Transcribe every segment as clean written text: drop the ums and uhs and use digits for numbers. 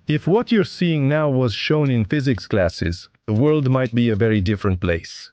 If what you're seeing now was shown in physics classes, the world might be a very different place.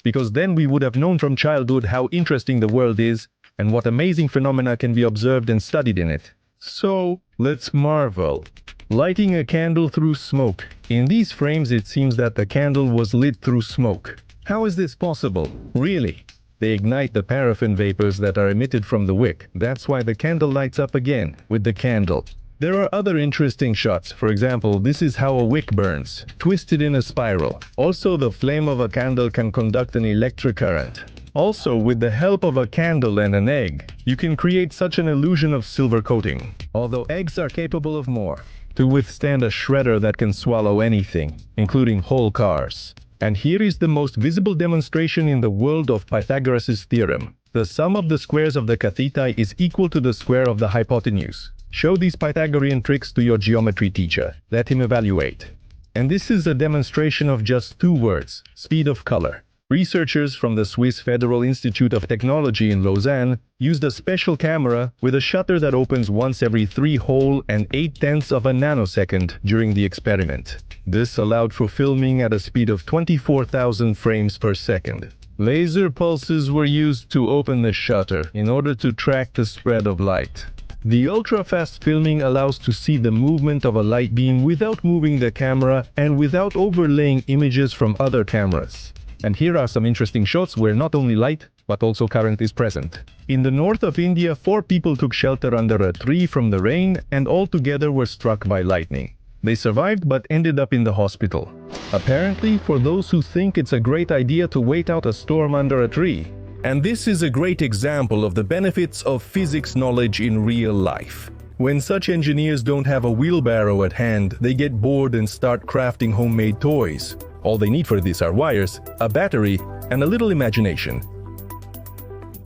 Because then we would have known from childhood how interesting the world is and what amazing phenomena can be observed and studied in it. So, let's marvel. Lighting a candle through smoke. In these frames it seems that the candle was lit through smoke. How is this possible? Really? They ignite the paraffin vapors that are emitted from the wick. That's why the candle lights up again with the candle. There are other interesting shots. For example, this is how a wick burns, twisted in a spiral. Also, the flame of a candle can conduct an electric current. Also, with the help of a candle and an egg, you can create such an illusion of silver coating. Although eggs are capable of more, to withstand a shredder that can swallow anything, including whole cars. And here is the most visible demonstration in the world of Pythagoras' theorem. The sum of the squares of the catheti is equal to the square of the hypotenuse. Show these Pythagorean tricks to your geometry teacher. Let him evaluate. And this is a demonstration of just two words: speed of color. Researchers from the Swiss Federal Institute of Technology in Lausanne used a special camera with a shutter that opens once every 3 whole and 8/10 of a nanosecond during the experiment. This allowed for filming at a speed of 24,000 frames per second. Laser pulses were used to open the shutter in order to track the spread of light. The ultra-fast filming allows to see the movement of a light beam without moving the camera and without overlaying images from other cameras. And here are some interesting shots where not only light, but also current is present. In the north of India, 4 people took shelter under a tree from the rain and all together were struck by lightning. They survived but ended up in the hospital. Apparently, for those who think it's a great idea to wait out a storm under a tree. And this is a great example of the benefits of physics knowledge in real life. When such engineers don't have a wheelbarrow at hand, they get bored and start crafting homemade toys. All they need for this are wires, a battery, and a little imagination.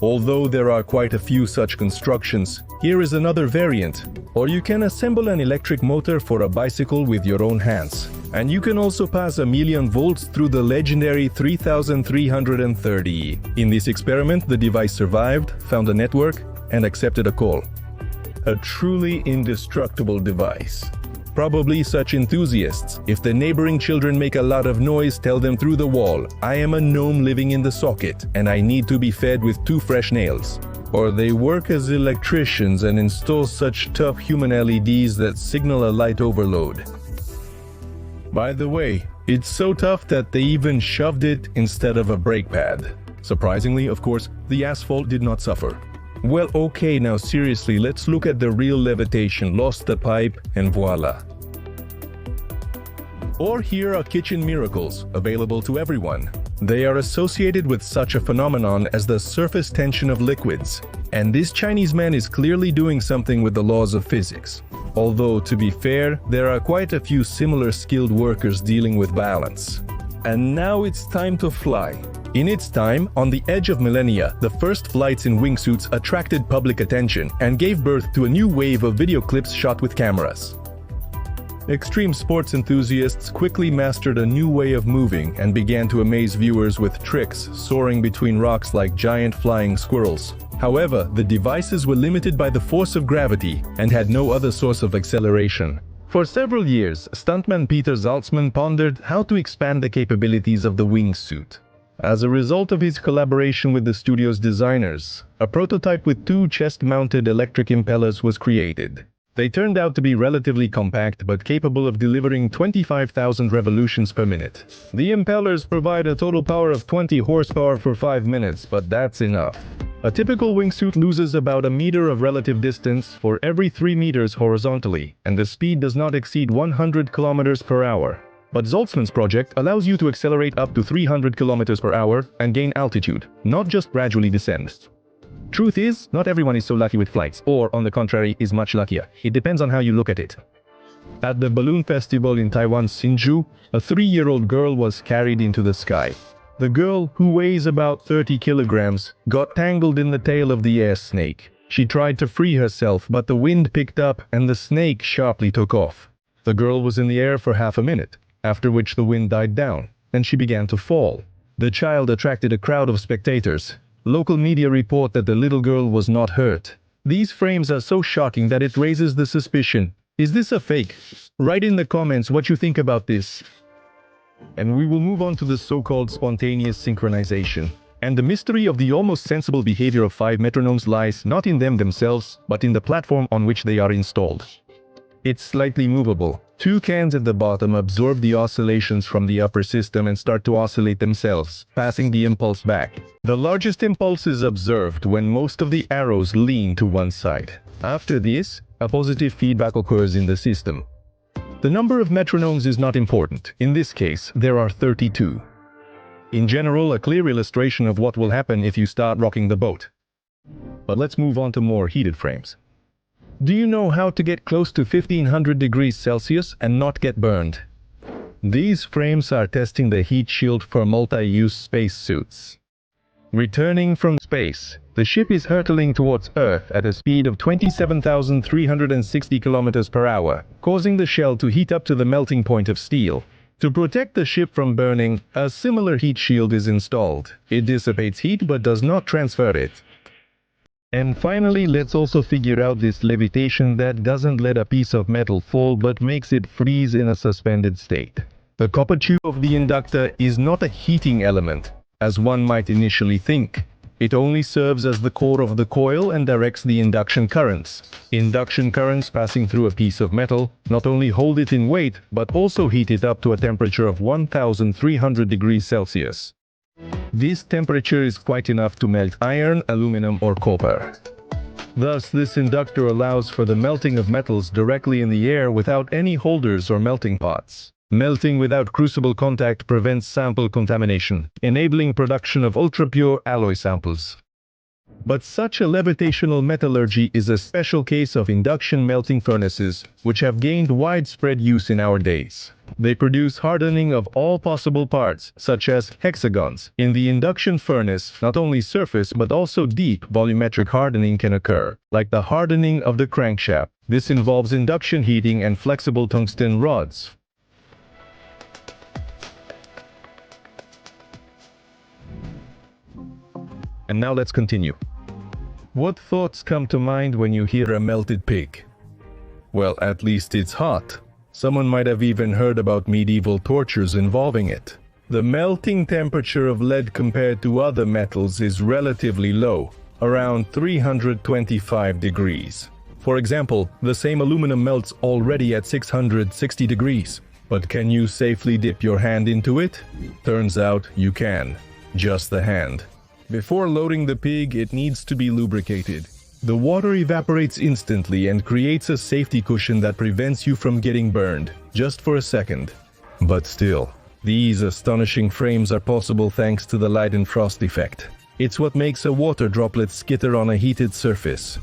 Although there are quite a few such constructions, here is another variant. Or you can assemble an electric motor for a bicycle with your own hands. And you can also pass 1,000,000 volts through the legendary 3330E. In this experiment, the device survived, found a network, and accepted a call. A truly indestructible device. Probably such enthusiasts, if the neighboring children make a lot of noise, tell them through the wall, "I am a gnome living in the socket, and I need to be fed with 2 fresh nails." Or they work as electricians and install such tough human LEDs that signal a light overload. By the way, it's so tough that they even shoved it instead of a brake pad. Surprisingly, of course, the asphalt did not suffer. Well, okay, now seriously, let's look at the real levitation. Lost the pipe, and voila. Or here are kitchen miracles, available to everyone. They are associated with such a phenomenon as the surface tension of liquids. And this Chinese man is clearly doing something with the laws of physics. Although, to be fair, there are quite a few similar skilled workers dealing with balance. And now it's time to fly. In its time, on the edge of millennia, the first flights in wingsuits attracted public attention and gave birth to a new wave of video clips shot with cameras. Extreme sports enthusiasts quickly mastered a new way of moving and began to amaze viewers with tricks soaring between rocks like giant flying squirrels. However, the devices were limited by the force of gravity and had no other source of acceleration. For several years, stuntman Peter Saltzman pondered how to expand the capabilities of the wingsuit. As a result of his collaboration with the studio's designers, a prototype with 2 chest-mounted electric impellers was created. They turned out to be relatively compact but capable of delivering 25,000 revolutions per minute. The impellers provide a total power of 20 horsepower for 5 minutes, but that's enough. A typical wingsuit loses about a meter of relative distance for every 3 meters horizontally, and the speed does not exceed 100 kilometers per hour. But Saltzman's project allows you to accelerate up to 300 kilometers per hour and gain altitude, not just gradually descend. Truth is, not everyone is so lucky with flights, or on the contrary, is much luckier. It depends on how you look at it. At the balloon festival in Taiwan's Hsinchu, a 3-year-old girl was carried into the sky. The girl, who weighs about 30 kilograms, got tangled in the tail of the air snake. She tried to free herself, but the wind picked up and the snake sharply took off. The girl was in the air for half a minute, after which the wind died down, and she began to fall. The child attracted a crowd of spectators. Local media report that the little girl was not hurt. These frames are so shocking that it raises the suspicion: is this a fake? Write in the comments what you think about this. And we will move on to the so-called spontaneous synchronization. And the mystery of the almost sensible behavior of 5 metronomes lies not in them themselves, but in the platform on which they are installed. It's slightly movable. 2 cans at the bottom absorb the oscillations from the upper system and start to oscillate themselves, passing the impulse back. The largest impulse is observed when most of the arrows lean to one side. After this, a positive feedback occurs in the system. The number of metronomes is not important. In this case, there are 32. In general, a clear illustration of what will happen if you start rocking the boat. But let's move on to more heated frames. Do you know how to get close to 1500 degrees Celsius and not get burned? These frames are testing the heat shield for multi-use spacesuits. Returning from space, the ship is hurtling towards Earth at a speed of 27,360 kilometers per hour, causing the shell to heat up to the melting point of steel. To protect the ship from burning, a similar heat shield is installed. It dissipates heat but does not transfer it. And finally, let's also figure out this levitation that doesn't let a piece of metal fall but makes it freeze in a suspended state. The copper tube of the inductor is not a heating element, as one might initially think. It only serves as the core of the coil and directs the induction currents. Induction currents passing through a piece of metal not only hold it in weight, but also heat it up to a temperature of 1300 degrees Celsius. This temperature is quite enough to melt iron, aluminum, or copper. Thus, this inductor allows for the melting of metals directly in the air without any holders or melting pots. Melting without crucible contact prevents sample contamination, enabling production of ultra-pure alloy samples. But such a levitational metallurgy is a special case of induction melting furnaces, which have gained widespread use in our days. They produce hardening of all possible parts, such as hexagons. In the induction furnace, not only surface but also deep volumetric hardening can occur, like the hardening of the crankshaft. This involves induction heating and flexible tungsten rods. And now let's continue. What thoughts come to mind when you hear a melted pig? Well, at least it's hot. Someone might have even heard about medieval tortures involving it. The melting temperature of lead compared to other metals is relatively low, around 325 degrees. For example, the same aluminum melts already at 660 degrees. But can you safely dip your hand into it? Turns out you can. Just the hand. Before loading the pig, it needs to be lubricated. The water evaporates instantly and creates a safety cushion that prevents you from getting burned, just for a second. But still, these astonishing frames are possible thanks to the light and frost effect. It's what makes a water droplet skitter on a heated surface.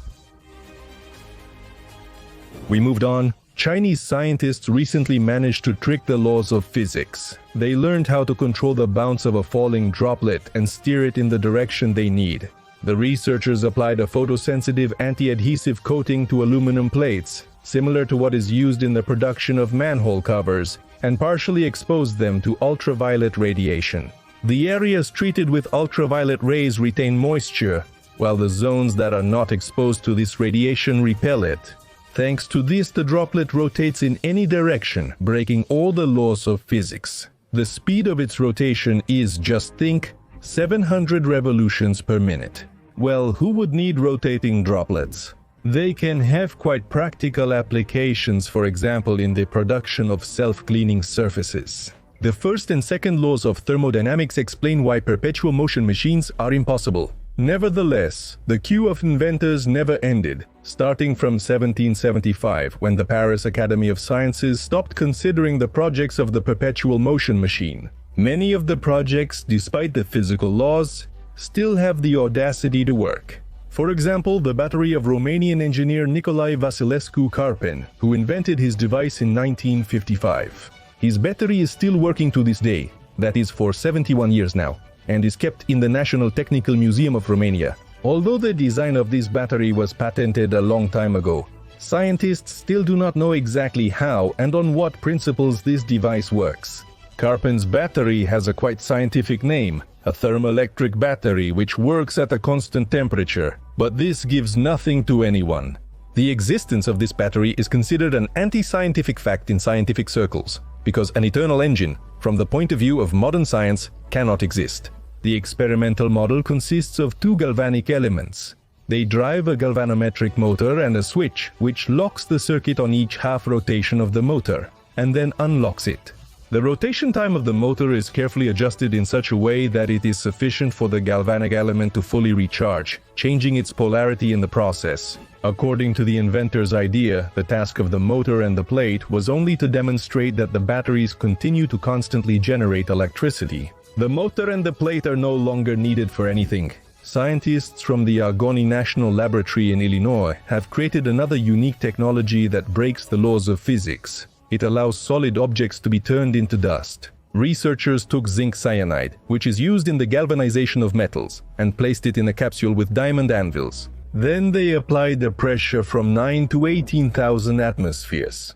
We moved on. Chinese scientists recently managed to trick the laws of physics. They learned how to control the bounce of a falling droplet and steer it in the direction they need. The researchers applied a photosensitive anti-adhesive coating to aluminum plates, similar to what is used in the production of manhole covers, and partially exposed them to ultraviolet radiation. The areas treated with ultraviolet rays retain moisture, while the zones that are not exposed to this radiation repel it. Thanks to this, the droplet rotates in any direction, breaking all the laws of physics. The speed of its rotation is, just think, 700 revolutions per minute. Well, who would need rotating droplets? They can have quite practical applications, for example, in the production of self-cleaning surfaces. The first and second laws of thermodynamics explain why perpetual motion machines are impossible. Nevertheless, the queue of inventors never ended, starting from 1775, when the Paris Academy of Sciences stopped considering the projects of the perpetual motion machine. Many of the projects, despite the physical laws, still have the audacity to work. For example, the battery of Romanian engineer Nicolae Vasilescu Carpen, who invented his device in 1955. His battery is still working to this day, that is for 71 years now, and is kept in the National Technical Museum of Romania. Although the design of this battery was patented a long time ago, scientists still do not know exactly how and on what principles this device works. Carpen's battery has a quite scientific name, a thermoelectric battery which works at a constant temperature, but this gives nothing to anyone. The existence of this battery is considered an anti-scientific fact in scientific circles, because an eternal engine, from the point of view of modern science, cannot exist. The experimental model consists of two galvanic elements. They drive a galvanometric motor and a switch, which locks the circuit on each half rotation of the motor, and then unlocks it. The rotation time of the motor is carefully adjusted in such a way that it is sufficient for the galvanic element to fully recharge, changing its polarity in the process. According to the inventor's idea, the task of the motor and the plate was only to demonstrate that the batteries continue to constantly generate electricity. The motor and the plate are no longer needed for anything. Scientists from the Argonne National Laboratory in Illinois have created another unique technology that breaks the laws of physics. It allows solid objects to be turned into dust. Researchers took zinc cyanide, which is used in the galvanization of metals, and placed it in a capsule with diamond anvils. Then they applied a pressure from 9 to 18,000 atmospheres.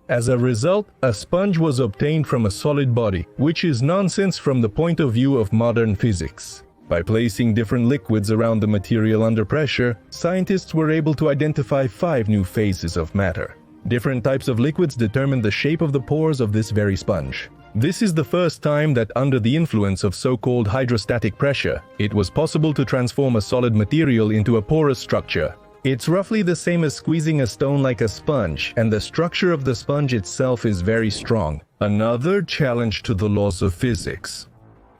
As a result, a sponge was obtained from a solid body, which is nonsense from the point of view of modern physics. By placing different liquids around the material under pressure, scientists were able to identify 5 new phases of matter. Different types of liquids determine the shape of the pores of this very sponge. This is the first time that under the influence of so-called hydrostatic pressure, it was possible to transform a solid material into a porous structure. It's roughly the same as squeezing a stone like a sponge, and the structure of the sponge itself is very strong. Another challenge to the laws of physics.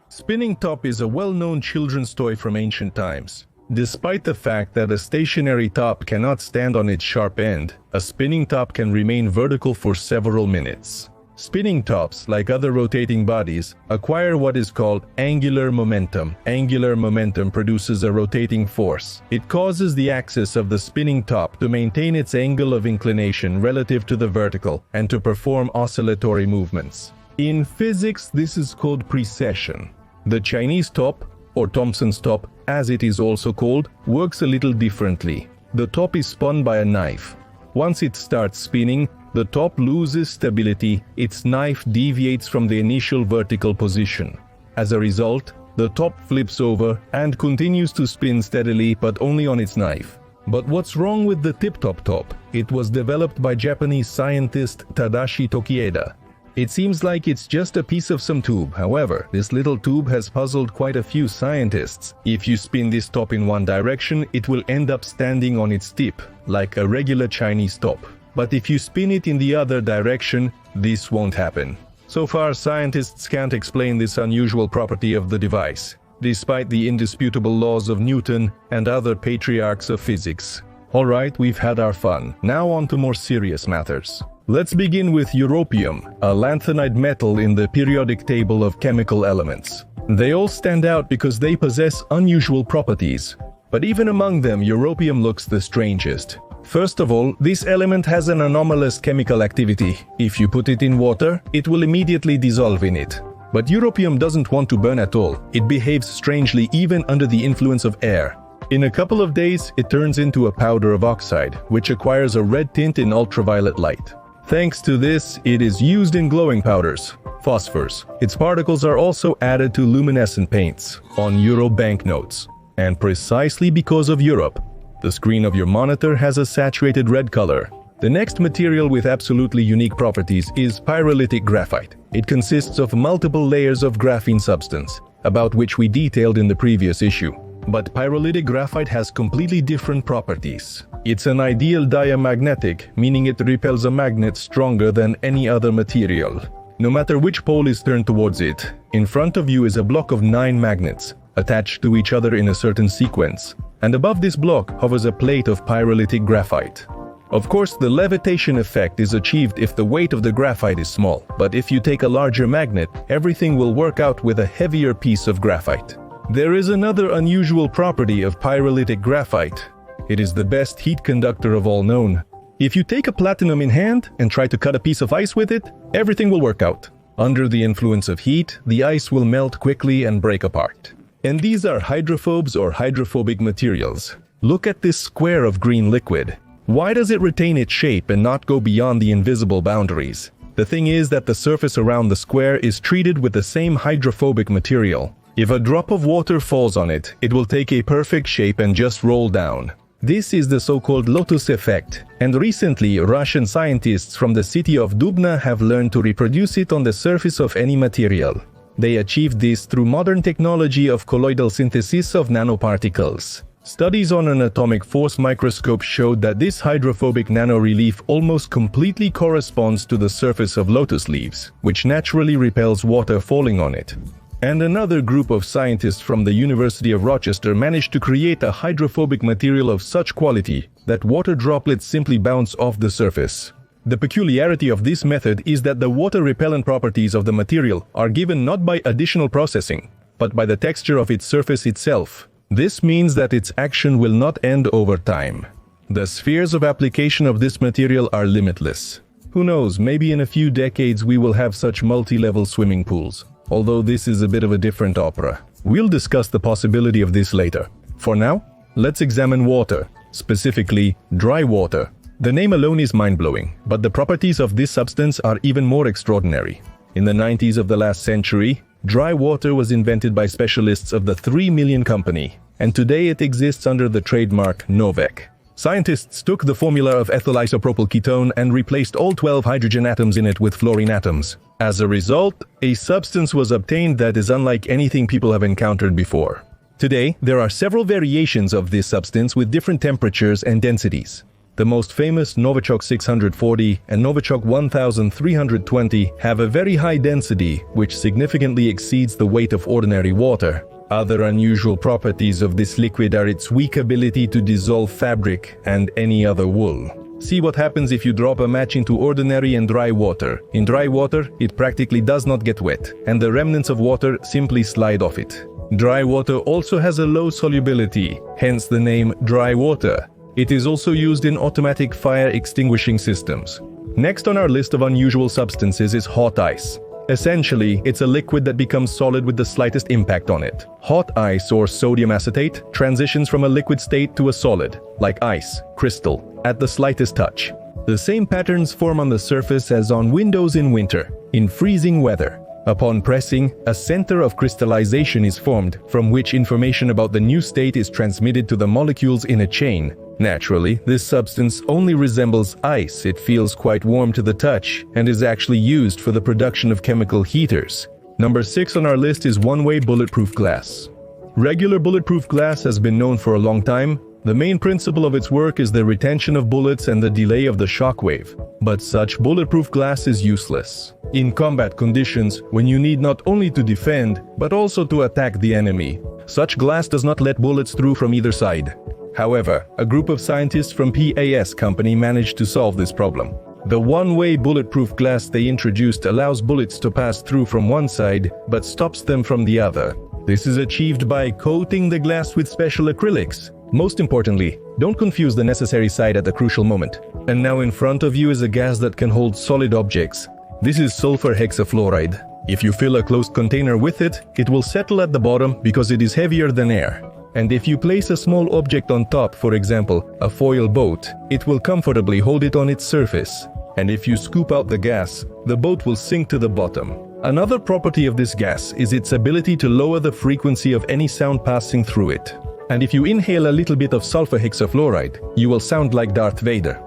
Spinning top is a well-known children's toy from ancient times. Despite the fact that a stationary top cannot stand on its sharp end, a spinning top can remain vertical for several minutes. Spinning tops, like other rotating bodies, acquire what is called angular momentum. Angular momentum produces a rotating force. It causes the axis of the spinning top to maintain its angle of inclination relative to the vertical and to perform oscillatory movements. In physics, this is called precession. The Chinese top, or Thomson's top, as it is also called, works a little differently. The top is spun by a knife. Once it starts spinning, the top loses stability, its knife deviates from the initial vertical position. As a result, the top flips over and continues to spin steadily but only on its knife. But what's wrong with the tip-top top? It was developed by Japanese scientist Tadashi Tokieda. It seems like it's just a piece of some tube. However, this little tube has puzzled quite a few scientists. If you spin this top in one direction, it will end up standing on its tip, like a regular Chinese top. But if you spin it in the other direction, this won't happen. So far, scientists can't explain this unusual property of the device, despite the indisputable laws of Newton and other patriarchs of physics. Alright, we've had our fun. Now on to more serious matters. Let's begin with europium, a lanthanide metal in the periodic table of chemical elements. They all stand out because they possess unusual properties. But even among them, europium looks the strangest. First of all, this element has an anomalous chemical activity. If you put it in water, it will immediately dissolve in it. But europium doesn't want to burn at all. It behaves strangely even under the influence of air. In a couple of days, it turns into a powder of oxide, which acquires a red tint in ultraviolet light. Thanks to this, it is used in glowing powders, phosphors. Its particles are also added to luminescent paints on euro banknotes. And precisely because of Europe, the screen of your monitor has a saturated red color. The next material with absolutely unique properties is pyrolytic graphite. It consists of multiple layers of graphene substance, about which we detailed in the previous issue. But pyrolytic graphite has completely different properties. It's an ideal diamagnetic, meaning it repels a magnet stronger than any other material. No matter which pole is turned towards it, in front of you is a block of 9 magnets, attached to each other in a certain sequence. And above this block hovers a plate of pyrolytic graphite. Of course, the levitation effect is achieved if the weight of the graphite is small, but if you take a larger magnet, everything will work out with a heavier piece of graphite. There is another unusual property of pyrolytic graphite. It is the best heat conductor of all known. If you take a platinum in hand and try to cut a piece of ice with it, everything will work out. Under the influence of heat, the ice will melt quickly and break apart. And these are hydrophobes or hydrophobic materials. Look at this square of green liquid. Why does it retain its shape and not go beyond the invisible boundaries? The thing is that the surface around the square is treated with the same hydrophobic material. If a drop of water falls on it, it will take a perfect shape and just roll down. This is the so-called lotus effect, and recently Russian scientists from the city of Dubna have learned to reproduce it on the surface of any material. They achieved this through modern technology of colloidal synthesis of nanoparticles. Studies on an atomic force microscope showed that this hydrophobic nano-relief almost completely corresponds to the surface of lotus leaves, which naturally repels water falling on it. And another group of scientists from the University of Rochester managed to create a hydrophobic material of such quality that water droplets simply bounce off the surface. The peculiarity of this method is that the water-repellent properties of the material are given not by additional processing, but by the texture of its surface itself. This means that its action will not end over time. The spheres of application of this material are limitless. Who knows, maybe in a few decades we will have such multi-level swimming pools. Although this is a bit of a different opera. We'll discuss the possibility of this later. For now, let's examine water, specifically dry water. The name alone is mind-blowing, but the properties of this substance are even more extraordinary. In the 90s of the last century, dry water was invented by specialists of the 3 Million Company, and today it exists under the trademark Novec. Scientists took the formula of ethyl isopropyl ketone and replaced all 12 hydrogen atoms in it with fluorine atoms. As a result, a substance was obtained that is unlike anything people have encountered before. Today, there are several variations of this substance with different temperatures and densities. The most famous Novichok 640 and Novichok 1320 have a very high density, which significantly exceeds the weight of ordinary water. Other unusual properties of this liquid are its weak ability to dissolve fabric and any other wool. See what happens if you drop a match into ordinary and dry water. In dry water, it practically does not get wet, and the remnants of water simply slide off it. Dry water also has a low solubility, hence the name dry water. It is also used in automatic fire extinguishing systems. Next on our list of unusual substances is hot ice. Essentially, it's a liquid that becomes solid with the slightest impact on it. Hot ice, or sodium acetate, transitions from a liquid state to a solid, like ice, crystal, at the slightest touch. The same patterns form on the surface as on windows in winter, in freezing weather. Upon pressing, a center of crystallization is formed, from which information about the new state is transmitted to the molecules in a chain. Naturally, this substance only resembles ice. It feels quite warm to the touch and is actually used for the production of chemical heaters. Number 6 on our list is one-way bulletproof glass. Regular bulletproof glass has been known for a long time. The main principle of its work is the retention of bullets and the delay of the shockwave. But such bulletproof glass is useless in combat conditions when you need not only to defend, but also to attack the enemy. Such glass does not let bullets through from either side. However, a group of scientists from PAS company managed to solve this problem. The one-way bulletproof glass they introduced allows bullets to pass through from one side, but stops them from the other. This is achieved by coating the glass with special acrylics. Most importantly, don't confuse the necessary side at the crucial moment. And now in front of you is a gas that can hold solid objects. This is sulfur hexafluoride. If you fill a closed container with it, it will settle at the bottom because it is heavier than air. And if you place a small object on top, for example, a foil boat, it will comfortably hold it on its surface. And if you scoop out the gas, the boat will sink to the bottom. Another property of this gas is its ability to lower the frequency of any sound passing through it. And if you inhale a little bit of sulfur hexafluoride, you will sound like Darth Vader.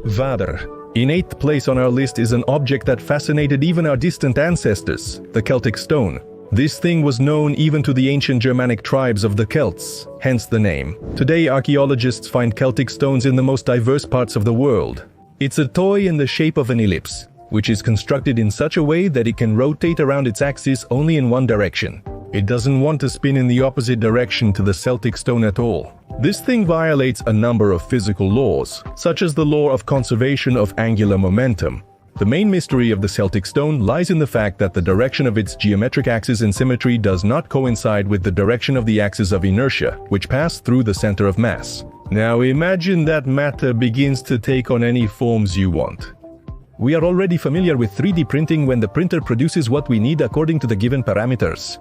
Vader. In 8th place on our list is an object that fascinated even our distant ancestors, the Celtic stone. This thing was known even to the ancient Germanic tribes of the Celts, hence the name. Today, archaeologists find Celtic stones in the most diverse parts of the world. It's a toy in the shape of an ellipse, which is constructed in such a way that it can rotate around its axis only in one direction. It doesn't want to spin in the opposite direction to the Celtic stone at all. This thing violates a number of physical laws, such as the law of conservation of angular momentum. The main mystery of the Celtic stone lies in the fact that the direction of its geometric axis in symmetry does not coincide with the direction of the axis of inertia, which pass through the center of mass. Now imagine that matter begins to take on any forms you want. We are already familiar with 3D printing when the printer produces what we need according to the given parameters.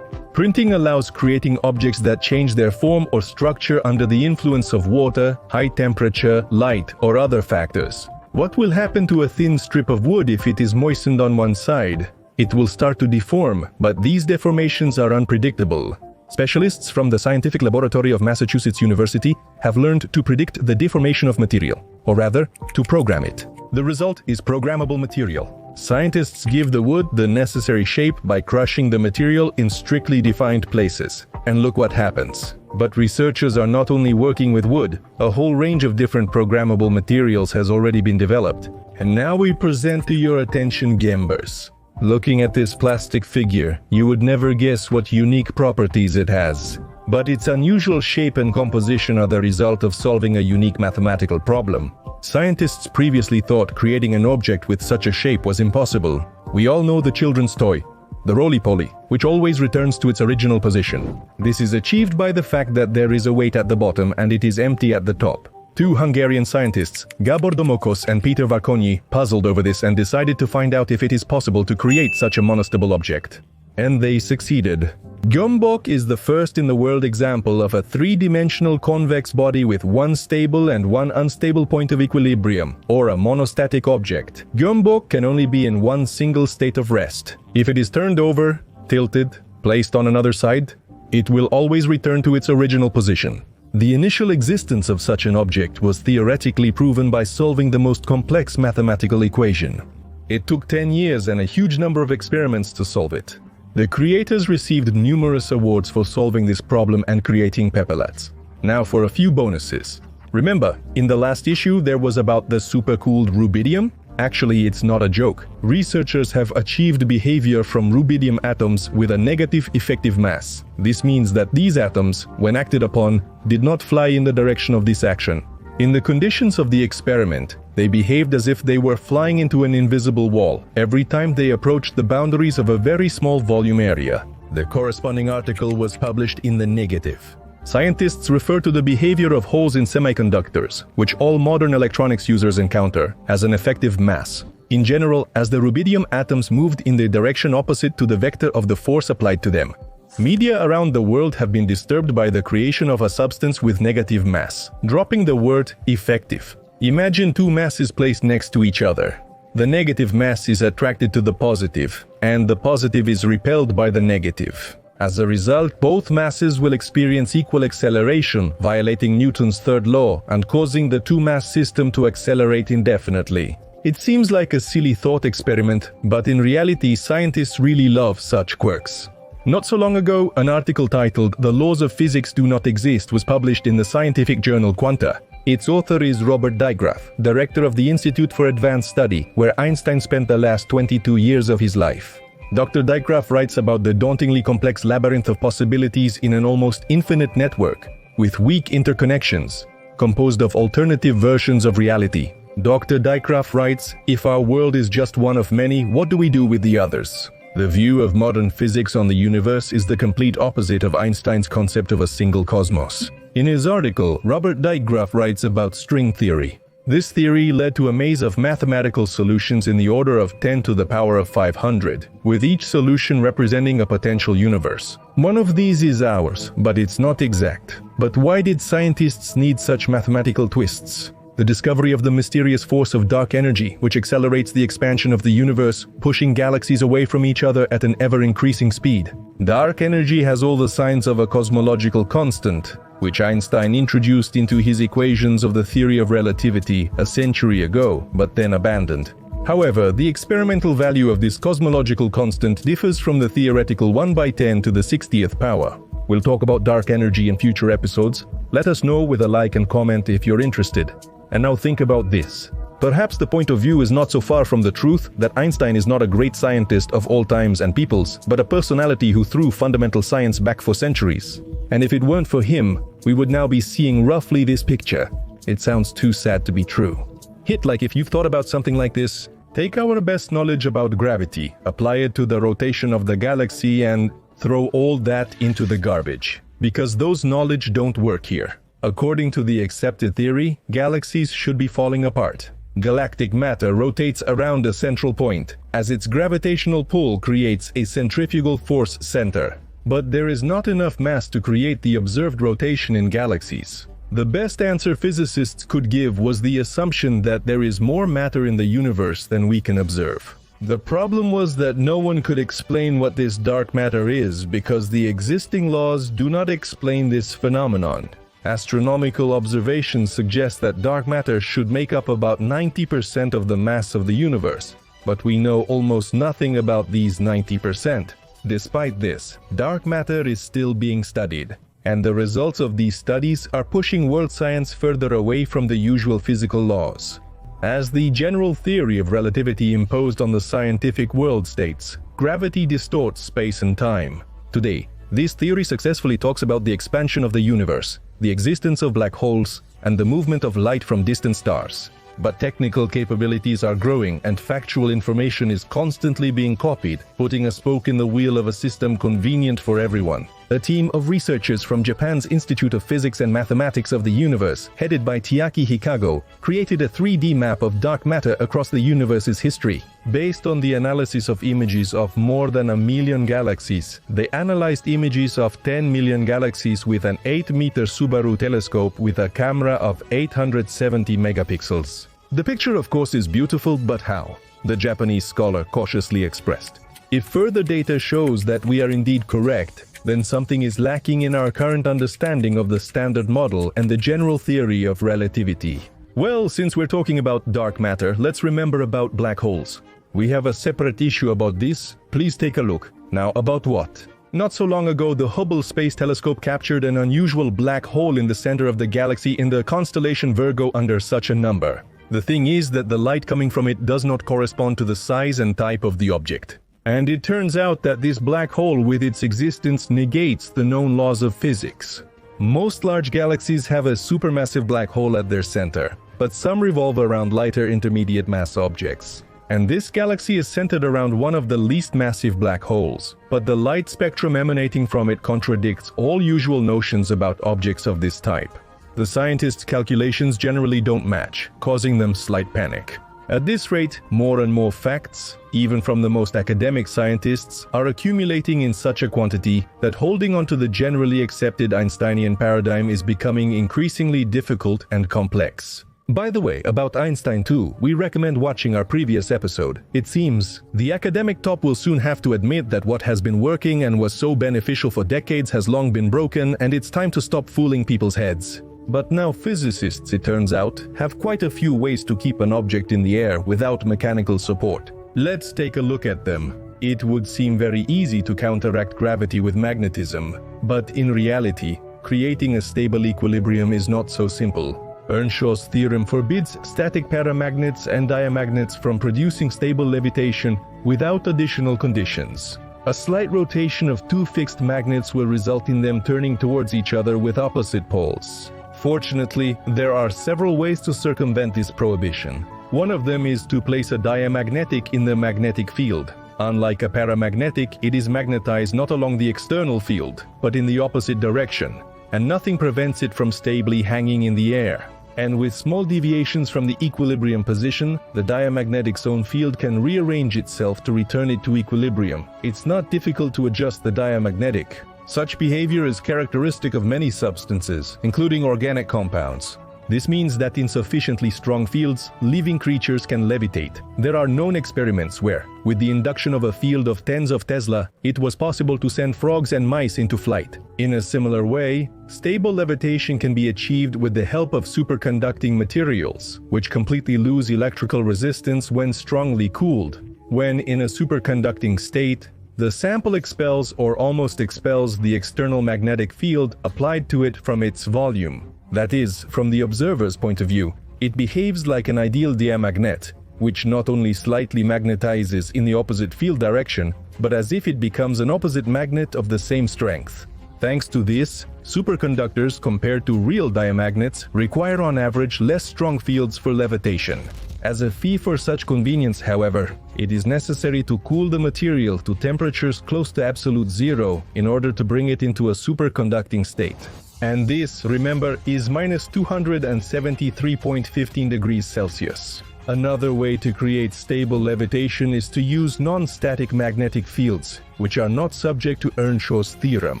Printing allows creating objects that change their form or structure under the influence of water, high temperature, light, or other factors. What will happen to a thin strip of wood if it is moistened on one side? It will start to deform, but these deformations are unpredictable. Specialists from the Scientific Laboratory of Massachusetts University have learned to predict the deformation of material, or rather, to program it. The result is programmable material. Scientists give the wood the necessary shape by crushing the material in strictly defined places. And look what happens. But researchers are not only working with wood, a whole range of different programmable materials has already been developed. And now we present to your attention Gembers. Looking at this plastic figure, you would never guess what unique properties it has. But its unusual shape and composition are the result of solving a unique mathematical problem. Scientists previously thought creating an object with such a shape was impossible. We all know the children's toy, the roly-poly, which always returns to its original position. This is achieved by the fact that there is a weight at the bottom and it is empty at the top. Two Hungarian scientists, Gabor Domokos and Peter Varkonyi, puzzled over this and decided to find out if it is possible to create such a monostable object. And they succeeded. Gömbok is the first in the world example of a three-dimensional convex body with one stable and one unstable point of equilibrium, or a monostatic object. Gömbok can only be in one single state of rest. If it is turned over, tilted, placed on another side, it will always return to its original position. The initial existence of such an object was theoretically proven by solving the most complex mathematical equation. It took 10 years and a huge number of experiments to solve it. The creators received numerous awards for solving this problem and creating pepelats. Now for a few bonuses. Remember, in the last issue there was about the supercooled rubidium? Actually, it's not a joke. Researchers have achieved behavior from rubidium atoms with a negative effective mass. This means that these atoms, when acted upon, did not fly in the direction of this action. In the conditions of the experiment, they behaved as if they were flying into an invisible wall every time they approached the boundaries of a very small volume area. The corresponding article was published in the negative. Scientists refer to the behavior of holes in semiconductors, which all modern electronics users encounter, as an effective mass. In general, as the rubidium atoms moved in the direction opposite to the vector of the force applied to them. Media around the world have been disturbed by the creation of a substance with negative mass, dropping the word effective. Imagine two masses placed next to each other. The negative mass is attracted to the positive, and the positive is repelled by the negative. As a result, both masses will experience equal acceleration, violating Newton's third law and causing the two-mass system to accelerate indefinitely. It seems like a silly thought experiment, but in reality, scientists really love such quirks. Not so long ago, an article titled "The Laws of Physics Do Not Exist" was published in the scientific journal Quanta. Its author is Robert Dijkgraaf, director of the Institute for Advanced Study, where Einstein spent the last 22 years of his life. Dr. Dijkgraaf writes about the dauntingly complex labyrinth of possibilities in an almost infinite network, with weak interconnections, composed of alternative versions of reality. Dr. Dijkgraaf writes, "If our world is just one of many, what do we do with the others?" The view of modern physics on the universe is the complete opposite of Einstein's concept of a single cosmos. In his article, Robert Dijkgraaf writes about string theory. This theory led to a maze of mathematical solutions in the order of 10 to the power of 500, with each solution representing a potential universe. One of these is ours, but it's not exact. But why did scientists need such mathematical twists? The discovery of the mysterious force of dark energy, which accelerates the expansion of the universe, pushing galaxies away from each other at an ever-increasing speed. Dark energy has all the signs of a cosmological constant, which Einstein introduced into his equations of the theory of relativity a century ago, but then abandoned. However, the experimental value of this cosmological constant differs from the theoretical 1 by 10 to the 60th power. We'll talk about dark energy in future episodes. Let us know with a like and comment if you're interested. And now think about this. Perhaps the point of view is not so far from the truth that Einstein is not a great scientist of all times and peoples, but a personality who threw fundamental science back for centuries. And if it weren't for him, we would now be seeing roughly this picture. It sounds too sad to be true. Hit like if you've thought about something like this. Take our best knowledge about gravity, apply it to the rotation of the galaxy, and throw all that into the garbage. Because those knowledge don't work here. According to the accepted theory, galaxies should be falling apart. Galactic matter rotates around a central point, as its gravitational pull creates a centrifugal force center. But there is not enough mass to create the observed rotation in galaxies. The best answer physicists could give was the assumption that there is more matter in the universe than we can observe. The problem was that no one could explain what this dark matter is because the existing laws do not explain this phenomenon. Astronomical observations suggest that dark matter should make up about 90% of the mass of the universe, but we know almost nothing about these 90%. Despite this, dark matter is still being studied, and the results of these studies are pushing world science further away from the usual physical laws. As the general theory of relativity imposed on the scientific world states, gravity distorts space and time. Today, this theory successfully talks about the expansion of the universe, the existence of black holes, and the movement of light from distant stars. But technical capabilities are growing and factual information is constantly being copied, putting a spoke in the wheel of a system convenient for everyone. A team of researchers from Japan's Institute of Physics and Mathematics of the Universe, headed by Chiaki Hikago, created a 3D map of dark matter across the universe's history. Based on the analysis of images of more than 1 million galaxies, they analyzed images of 10 million galaxies with an 8-meter Subaru telescope with a camera of 870 megapixels. The picture, of course, is beautiful, but how? The Japanese scholar cautiously expressed. If further data shows that we are indeed correct, then something is lacking in our current understanding of the Standard Model and the general theory of relativity. Well, since we're talking about dark matter, let's remember about black holes. We have a separate issue about this. Please take a look. Now, about what? Not so long ago, the Hubble Space Telescope captured an unusual black hole in the center of the galaxy in the constellation Virgo under such a number. The thing is that the light coming from it does not correspond to the size and type of the object. And it turns out that this black hole with its existence negates the known laws of physics. Most large galaxies have a supermassive black hole at their center, but some revolve around lighter intermediate mass objects. And this galaxy is centered around one of the least massive black holes, but the light spectrum emanating from it contradicts all usual notions about objects of this type. The scientists' calculations generally don't match, causing them slight panic. At this rate, more and more facts, even from the most academic scientists, are accumulating in such a quantity that holding on to the generally accepted Einsteinian paradigm is becoming increasingly difficult and complex. By the way, about Einstein too, we recommend watching our previous episode. It seems the academic top will soon have to admit that what has been working and was so beneficial for decades has long been broken, and it's time to stop fooling people's heads. But now physicists, it turns out, have quite a few ways to keep an object in the air without mechanical support. Let's take a look at them. It would seem very easy to counteract gravity with magnetism, but in reality, creating a stable equilibrium is not so simple. Earnshaw's theorem forbids static paramagnets and diamagnets from producing stable levitation without additional conditions. A slight rotation of two fixed magnets will result in them turning towards each other with opposite poles. Fortunately, there are several ways to circumvent this prohibition. One of them is to place a diamagnetic in the magnetic field. Unlike a paramagnetic, it is magnetized not along the external field, but in the opposite direction, and nothing prevents it from stably hanging in the air. And with small deviations from the equilibrium position, the diamagnetic's own field can rearrange itself to return it to equilibrium. It's not difficult to adjust the diamagnetic. Such behavior is characteristic of many substances, including organic compounds. This means that in sufficiently strong fields, living creatures can levitate. There are known experiments where, with the induction of a field of tens of Tesla, it was possible to send frogs and mice into flight. In a similar way, stable levitation can be achieved with the help of superconducting materials, which completely lose electrical resistance when strongly cooled. When in a superconducting state, the sample expels or almost expels the external magnetic field applied to it from its volume. That is, from the observer's point of view, it behaves like an ideal diamagnet, which not only slightly magnetizes in the opposite field direction, but as if it becomes an opposite magnet of the same strength. Thanks to this, superconductors compared to real diamagnets require on average less strong fields for levitation. As a fee for such convenience, however, it is necessary to cool the material to temperatures close to absolute zero in order to bring it into a superconducting state. And this, remember, is minus 273.15 degrees Celsius. Another way to create stable levitation is to use non-static magnetic fields, which are not subject to Earnshaw's theorem.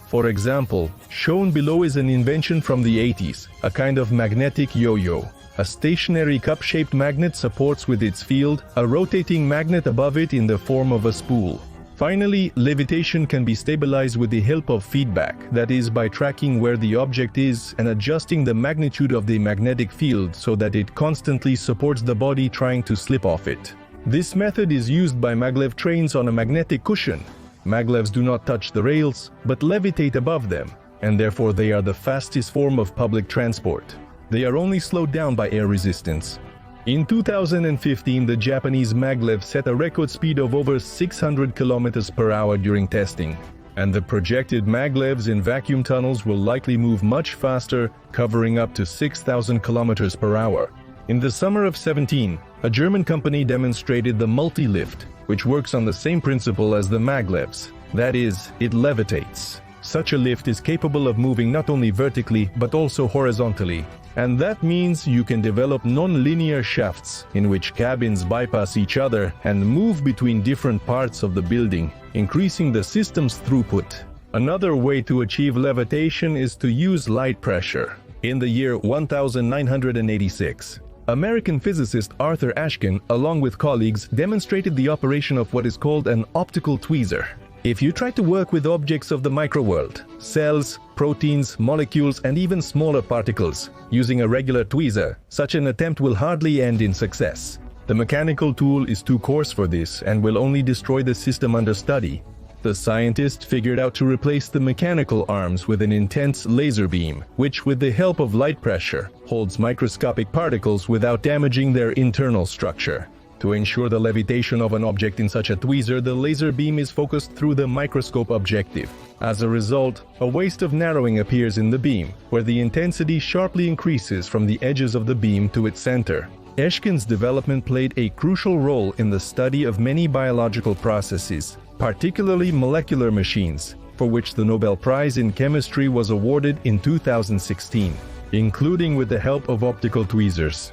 For example, shown below is an invention from the 80s, a kind of magnetic yo-yo. A stationary cup-shaped magnet supports with its field a rotating magnet above it in the form of a spool. Finally, levitation can be stabilized with the help of feedback, that is, by tracking where the object is and adjusting the magnitude of the magnetic field so that it constantly supports the body trying to slip off it. This method is used by maglev trains on a magnetic cushion. Maglevs do not touch the rails, but levitate above them, and therefore they are the fastest form of public transport. They are only slowed down by air resistance. In 2015, the Japanese maglev set a record speed of over 600 km per hour during testing, and the projected maglevs in vacuum tunnels will likely move much faster, covering up to 6,000 km per hour. In the summer of 17, a German company demonstrated the multi-lift, which works on the same principle as the maglevs. That is, it levitates. Such a lift is capable of moving not only vertically but also horizontally. And that means you can develop non-linear shafts in which cabins bypass each other and move between different parts of the building, increasing the system's throughput. Another way to achieve levitation is to use light pressure. In the year 1986, American physicist Arthur Ashkin, along with colleagues, demonstrated the operation of what is called an optical tweezer. If you try to work with objects of the microworld, cells, proteins, molecules, and even smaller particles, using a regular tweezer, such an attempt will hardly end in success. The mechanical tool is too coarse for this and will only destroy the system under study. The scientist figured out to replace the mechanical arms with an intense laser beam, which, with the help of light pressure, holds microscopic particles without damaging their internal structure. To ensure the levitation of an object in such a tweezer, the laser beam is focused through the microscope objective. As a result, a waste of narrowing appears in the beam, where the intensity sharply increases from the edges of the beam to its center. Ashkin's development played a crucial role in the study of many biological processes, particularly molecular machines, for which the Nobel Prize in Chemistry was awarded in 2016, including with the help of optical tweezers.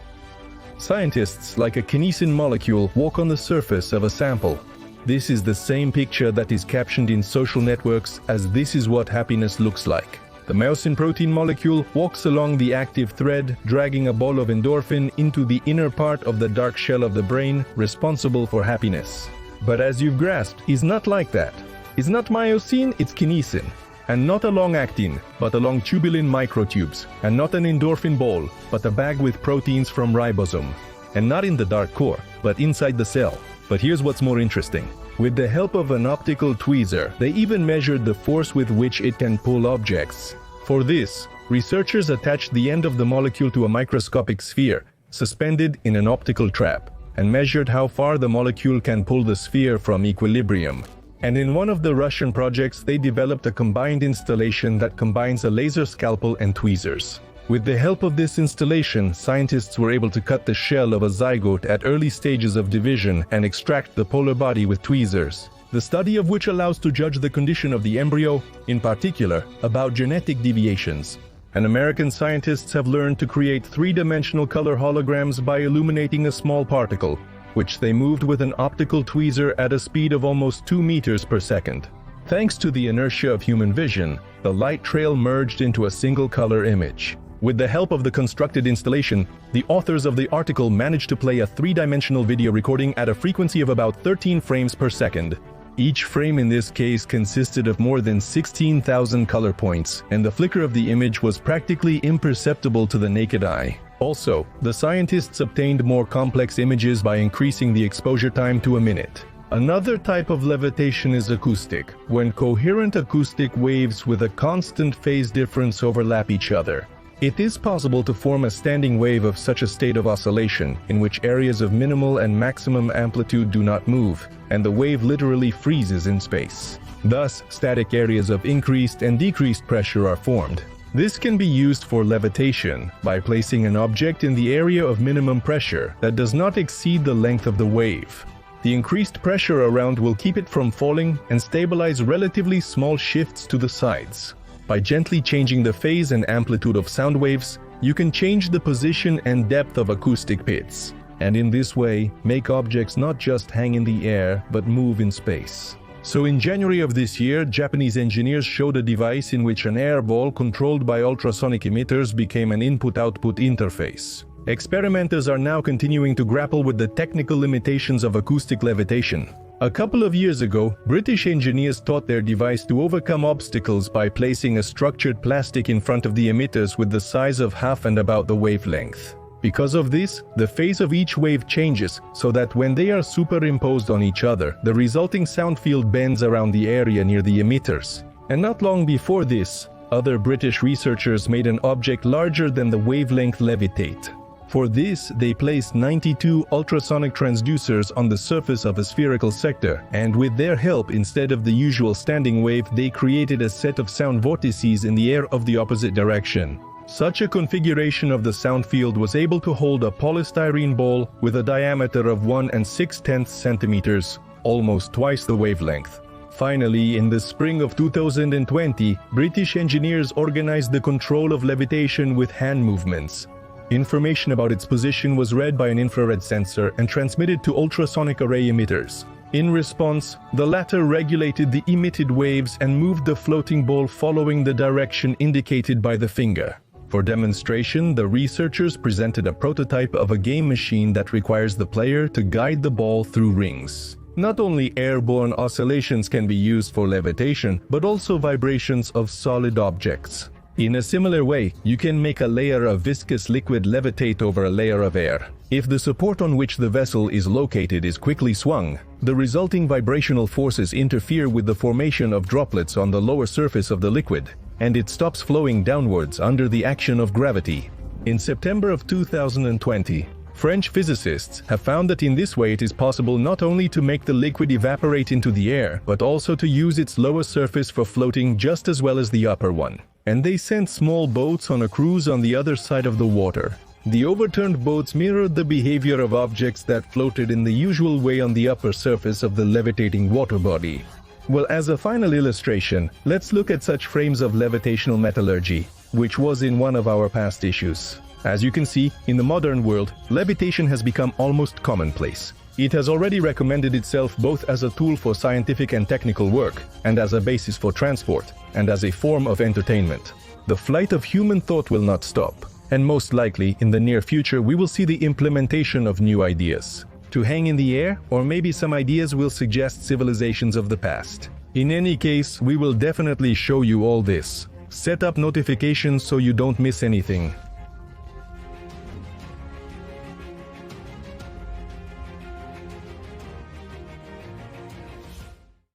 Scientists, like a kinesin molecule, walk on the surface of a sample. This is the same picture that is captioned in social networks as "this is what happiness looks like." The myosin protein molecule walks along the active thread, dragging a ball of endorphin into the inner part of the dark shell of the brain, responsible for happiness. But as you've grasped, it's not like that. It's not myosin, it's kinesin. And not a long actin, but along tubulin microtubes, and not an endorphin ball, but a bag with proteins from ribosome. And not in the dark core, but inside the cell. But here's what's more interesting. With the help of an optical tweezer, they even measured the force with which it can pull objects. For this, researchers attached the end of the molecule to a microscopic sphere, suspended in an optical trap, and measured how far the molecule can pull the sphere from equilibrium. And in one of the Russian projects, they developed a combined installation that combines a laser scalpel and tweezers. With the help of this installation, scientists were able to cut the shell of a zygote at early stages of division and extract the polar body with tweezers, the study of which allows to judge the condition of the embryo, in particular, about genetic deviations. And American scientists have learned to create three-dimensional color holograms by illuminating a small particle, which they moved with an optical tweezer at a speed of almost 2 meters per second. Thanks to the inertia of human vision, the light trail merged into a single color image. With the help of the constructed installation, the authors of the article managed to play a three-dimensional video recording at a frequency of about 13 frames per second. Each frame in this case consisted of more than 16,000 color points, and the flicker of the image was practically imperceptible to the naked eye. Also, the scientists obtained more complex images by increasing the exposure time to a minute. Another type of levitation is acoustic, when coherent acoustic waves with a constant phase difference overlap each other. It is possible to form a standing wave of such a state of oscillation, in which areas of minimal and maximum amplitude do not move, and the wave literally freezes in space. Thus, static areas of increased and decreased pressure are formed. This can be used for levitation by placing an object in the area of minimum pressure that does not exceed the length of the wave. The increased pressure around will keep it from falling and stabilize relatively small shifts to the sides. By gently changing the phase and amplitude of sound waves, you can change the position and depth of acoustic pits, and in this way, make objects not just hang in the air, but move in space. So in January of this year, Japanese engineers showed a device in which an air ball controlled by ultrasonic emitters became an input-output interface. Experimenters are now continuing to grapple with the technical limitations of acoustic levitation. A couple of years ago, British engineers taught their device to overcome obstacles by placing a structured plastic in front of the emitters with the size of half and about the wavelength. Because of this, the phase of each wave changes so that when they are superimposed on each other, the resulting sound field bends around the area near the emitters. And not long before this, other British researchers made an object larger than the wavelength levitate. For this, they placed 92 ultrasonic transducers on the surface of a spherical sector, and with their help, instead of the usual standing wave, they created a set of sound vortices in the air of the opposite direction. Such a configuration of the sound field was able to hold a polystyrene ball with a diameter of 1 6/10 centimeters, almost twice the wavelength. Finally, in the spring of 2020, British engineers organized the control of levitation with hand movements. Information about its position was read by an infrared sensor and transmitted to ultrasonic array emitters. In response, the latter regulated the emitted waves and moved the floating ball following the direction indicated by the finger. For demonstration, the researchers presented a prototype of a game machine that requires the player to guide the ball through rings. Not only airborne oscillations can be used for levitation, but also vibrations of solid objects. In a similar way, you can make a layer of viscous liquid levitate over a layer of air. If the support on which the vessel is located is quickly swung, the resulting vibrational forces interfere with the formation of droplets on the lower surface of the liquid, and it stops flowing downwards under the action of gravity. In September of 2020, French physicists have found that in this way it is possible not only to make the liquid evaporate into the air, but also to use its lower surface for floating just as well as the upper one. And they sent small boats on a cruise on the other side of the water. The overturned boats mirrored the behavior of objects that floated in the usual way on the upper surface of the levitating water body. Well, as a final illustration, let's look at such frames of levitational metallurgy, which was in one of our past issues. As you can see, in the modern world, levitation has become almost commonplace. It has already recommended itself both as a tool for scientific and technical work, and as a basis for transport, and as a form of entertainment. The flight of human thought will not stop, and most likely, in the near future, we will see the implementation of new ideas to hang in the air, or maybe some ideas will suggest civilizations of the past. In any case, we will definitely show you all this. Set up notifications so you don't miss anything.